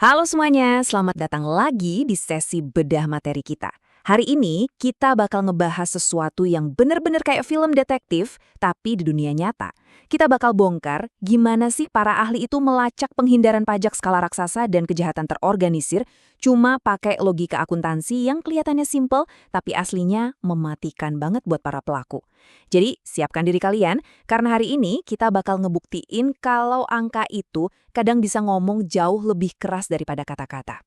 Halo semuanya, selamat datang lagi di sesi bedah materi kita. Hari ini kita bakal ngebahas sesuatu yang bener-bener kayak film detektif, tapi di dunia nyata. Kita bakal bongkar gimana sih para ahli itu melacak penghindaran pajak skala raksasa dan kejahatan terorganisir cuma pakai logika akuntansi yang kelihatannya simple, tapi aslinya mematikan banget buat para pelaku. Jadi, siapkan diri kalian, karena hari ini kita bakal ngebuktiin kalau angka itu kadang bisa ngomong jauh lebih keras daripada kata-kata.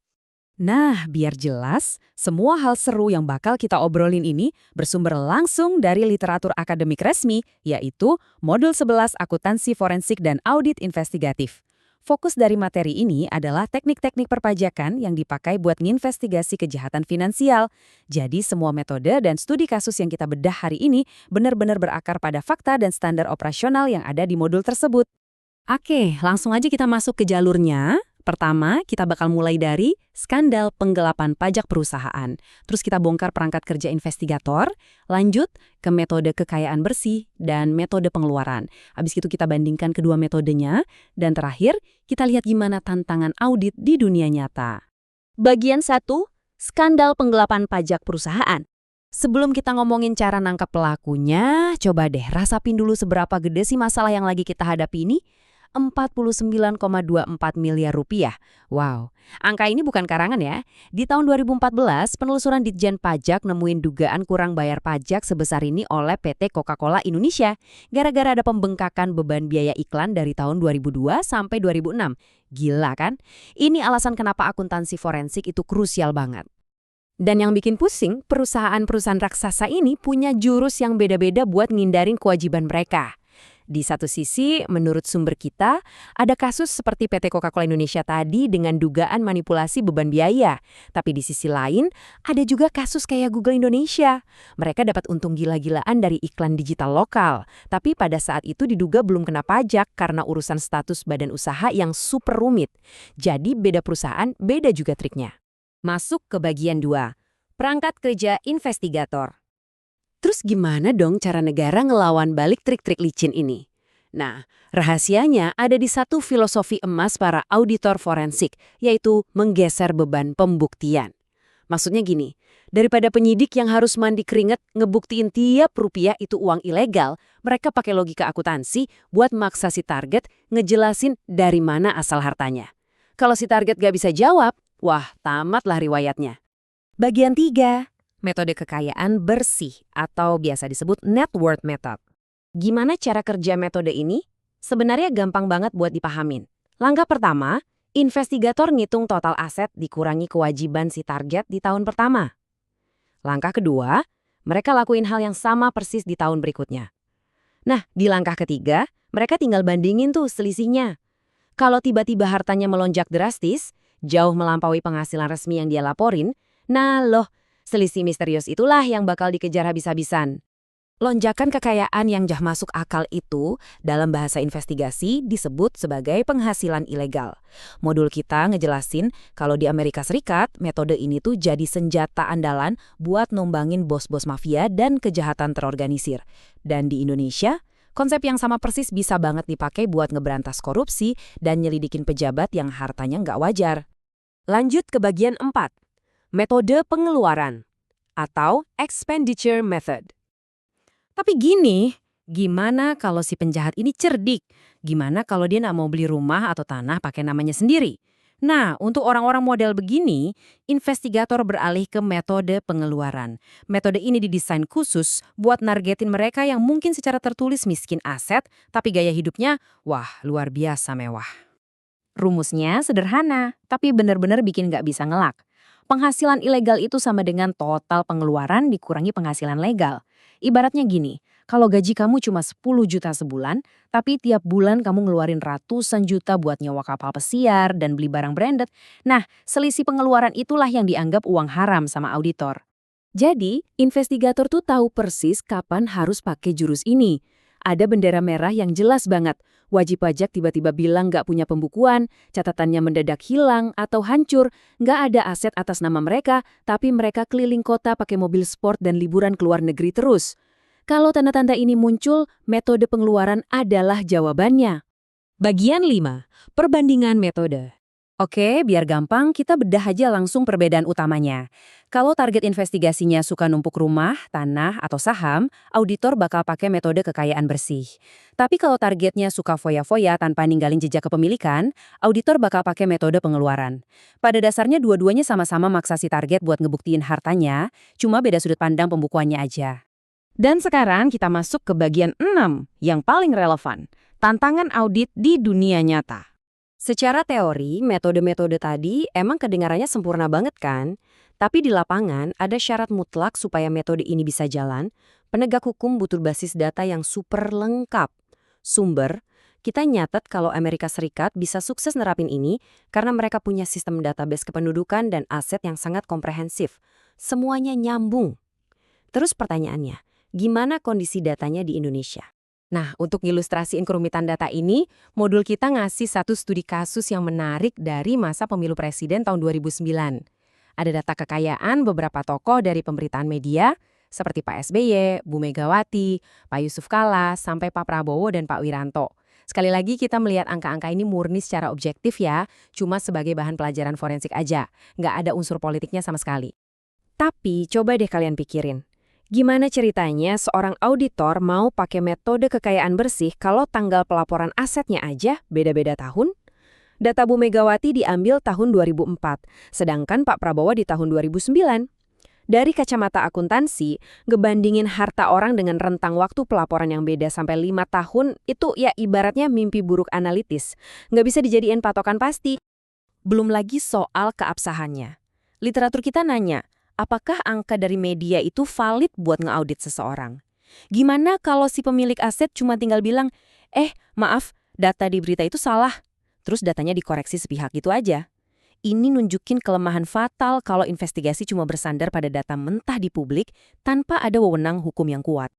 Nah, biar jelas, semua hal seru yang bakal kita obrolin ini bersumber langsung dari literatur akademik resmi, yaitu Modul 11 Akuntansi Forensik dan Audit Investigatif. Fokus dari materi ini adalah teknik-teknik perpajakan yang dipakai buat nginvestigasi kejahatan finansial. Jadi semua metode dan studi kasus yang kita bedah hari ini benar-benar berakar pada fakta dan standar operasional yang ada di modul tersebut. Oke, langsung aja kita masuk ke jalurnya. Pertama, kita bakal mulai dari skandal penggelapan pajak perusahaan. Terus kita bongkar perangkat kerja investigator, lanjut ke metode kekayaan bersih dan metode pengeluaran. Habis itu kita bandingkan kedua metodenya, dan terakhir kita lihat gimana tantangan audit di dunia nyata. Bagian 1, skandal penggelapan pajak perusahaan. Sebelum kita ngomongin cara nangkap pelakunya, coba deh rasapin dulu seberapa gede sih masalah yang lagi kita hadapi ini. 49,24 miliar rupiah. Wow, angka ini bukan karangan ya. Di tahun 2014, penelusuran Ditjen Pajak nemuin dugaan kurang bayar pajak sebesar ini oleh PT Coca-Cola Indonesia. Gara-gara ada pembengkakan beban biaya iklan dari tahun 2002 sampai 2006. Gila kan? Ini alasan kenapa akuntansi forensik itu krusial banget. Dan yang bikin pusing, perusahaan-perusahaan raksasa ini punya jurus yang beda-beda buat ngindarin kewajiban mereka. Di satu sisi, menurut sumber kita, ada kasus seperti PT Coca-Cola Indonesia tadi dengan dugaan manipulasi beban biaya. Tapi di sisi lain, ada juga kasus kayak Google Indonesia. Mereka dapat untung gila-gilaan dari iklan digital lokal. Tapi pada saat itu diduga belum kena pajak karena urusan status badan usaha yang super rumit. Jadi beda perusahaan, beda juga triknya. Masuk ke bagian 2, perangkat kerja investigator. Terus gimana dong cara negara ngelawan balik trik-trik licin ini? Nah, rahasianya ada di satu filosofi emas para auditor forensik, yaitu menggeser beban pembuktian. Maksudnya gini, daripada penyidik yang harus mandi keringat ngebuktiin tiap rupiah itu uang ilegal, mereka pakai logika akuntansi buat maksa si target ngejelasin dari mana asal hartanya. Kalau si target gak bisa jawab, wah tamatlah riwayatnya. Bagian 3. Metode kekayaan bersih atau biasa disebut net worth method. Gimana cara kerja metode ini? Sebenarnya gampang banget buat dipahamin. Langkah pertama, investigator ngitung total aset dikurangi kewajiban si target di tahun pertama. Langkah kedua, mereka lakuin hal yang sama persis di tahun berikutnya. Nah, di langkah ketiga, mereka tinggal bandingin tuh selisihnya. Kalau tiba-tiba hartanya melonjak drastis, jauh melampaui penghasilan resmi yang dia laporin, nah loh, selisih misterius itulah yang bakal dikejar habis-habisan. Lonjakan kekayaan yang jah masuk akal itu, dalam bahasa investigasi, disebut sebagai penghasilan ilegal. Modul kita ngejelasin kalau di Amerika Serikat, metode ini tuh jadi senjata andalan buat nombangin bos-bos mafia dan kejahatan terorganisir. Dan di Indonesia, konsep yang sama persis bisa banget dipakai buat ngeberantas korupsi dan nyelidikin pejabat yang hartanya nggak wajar. Lanjut ke bagian 4. Metode pengeluaran atau expenditure method. Tapi gini, gimana kalau si penjahat ini cerdik? Gimana kalau dia nggak mau beli rumah atau tanah pakai namanya sendiri? Nah, untuk orang-orang model begini, investigator beralih ke metode pengeluaran. Metode ini didesain khusus buat nargetin mereka yang mungkin secara tertulis miskin aset, tapi gaya hidupnya, wah, luar biasa mewah. Rumusnya sederhana, tapi benar-benar bikin nggak bisa ngelak. Penghasilan ilegal itu sama dengan total pengeluaran dikurangi penghasilan legal. Ibaratnya gini, kalau gaji kamu cuma 10 juta sebulan, tapi tiap bulan kamu ngeluarin ratusan juta buat nyewa kapal pesiar dan beli barang branded, nah selisih pengeluaran itulah yang dianggap uang haram sama auditor. Jadi, investigator tuh tahu persis kapan harus pakai jurus ini. Ada bendera merah yang jelas banget. Wajib pajak tiba-tiba bilang nggak punya pembukuan, catatannya mendadak hilang atau hancur, nggak ada aset atas nama mereka, tapi mereka keliling kota pakai mobil sport dan liburan ke luar negeri terus. Kalau tanda-tanda ini muncul, metode pengeluaran adalah jawabannya. Bagian 5. Perbandingan metode. Oke, biar gampang, kita bedah aja langsung perbedaan utamanya. Kalau target investigasinya suka numpuk rumah, tanah, atau saham, auditor bakal pakai metode kekayaan bersih. Tapi kalau targetnya suka foya-foya tanpa ninggalin jejak kepemilikan, auditor bakal pakai metode pengeluaran. Pada dasarnya dua-duanya sama-sama maksa si target buat ngebuktiin hartanya, cuma beda sudut pandang pembukuannya aja. Dan sekarang kita masuk ke bagian 6 yang paling relevan, tantangan audit di dunia nyata. Secara teori, metode-metode tadi emang kedengarannya sempurna banget kan? Tapi di lapangan ada syarat mutlak supaya metode ini bisa jalan. Penegak hukum butuh basis data yang super lengkap. Sumber, kita nyatet kalau Amerika Serikat bisa sukses nerapin ini karena mereka punya sistem database kependudukan dan aset yang sangat komprehensif. Semuanya nyambung. Terus pertanyaannya, gimana kondisi datanya di Indonesia? Nah, untuk ngilustrasiin kerumitan data ini, modul kita ngasih satu studi kasus yang menarik dari masa pemilu presiden tahun 2009. Ada data kekayaan beberapa tokoh dari pemberitaan media, seperti Pak SBY, Bu Megawati, Pak Yusuf Kalla, sampai Pak Prabowo dan Pak Wiranto. Sekali lagi kita melihat angka-angka ini murni secara objektif ya, cuma sebagai bahan pelajaran forensik aja, nggak ada unsur politiknya sama sekali. Tapi coba deh kalian pikirin. Gimana ceritanya seorang auditor mau pakai metode kekayaan bersih kalau tanggal pelaporan asetnya aja beda-beda tahun? Data Bu Megawati diambil tahun 2004, sedangkan Pak Prabowo di tahun 2009. Dari kacamata akuntansi, ngebandingin harta orang dengan rentang waktu pelaporan yang beda sampai 5 tahun itu ya ibaratnya mimpi buruk analitis. Nggak bisa dijadiin patokan pasti. Belum lagi soal keabsahannya. Literatur kita nanya, apakah angka dari media itu valid buat ngeaudit seseorang? Gimana kalau si pemilik aset cuma tinggal bilang, maaf, data di berita itu salah. Terus datanya dikoreksi sepihak gitu aja. Ini nunjukin kelemahan fatal kalau investigasi cuma bersandar pada data mentah di publik tanpa ada wewenang hukum yang kuat.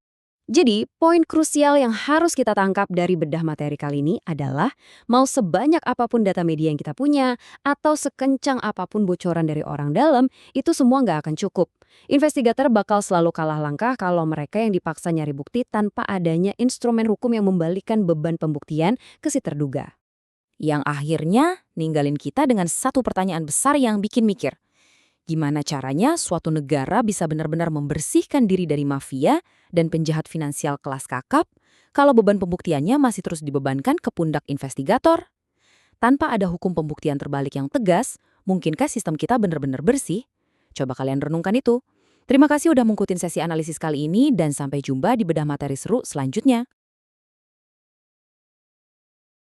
Jadi, poin krusial yang harus kita tangkap dari bedah materi kali ini adalah mau sebanyak apapun data media yang kita punya atau sekencang apapun bocoran dari orang dalam, itu semua nggak akan cukup. Investigator bakal selalu kalah langkah kalau mereka yang dipaksa nyari bukti tanpa adanya instrumen hukum yang membalikkan beban pembuktian ke si terduga. Yang akhirnya ninggalin kita dengan satu pertanyaan besar yang bikin mikir. Gimana caranya suatu negara bisa benar-benar membersihkan diri dari mafia dan penjahat finansial kelas kakap kalau beban pembuktiannya masih terus dibebankan ke pundak investigator? Tanpa ada hukum pembuktian terbalik yang tegas, mungkinkah sistem kita benar-benar bersih? Coba kalian renungkan itu. Terima kasih udah mengikuti sesi analisis kali ini dan sampai jumpa di bedah materi seru selanjutnya.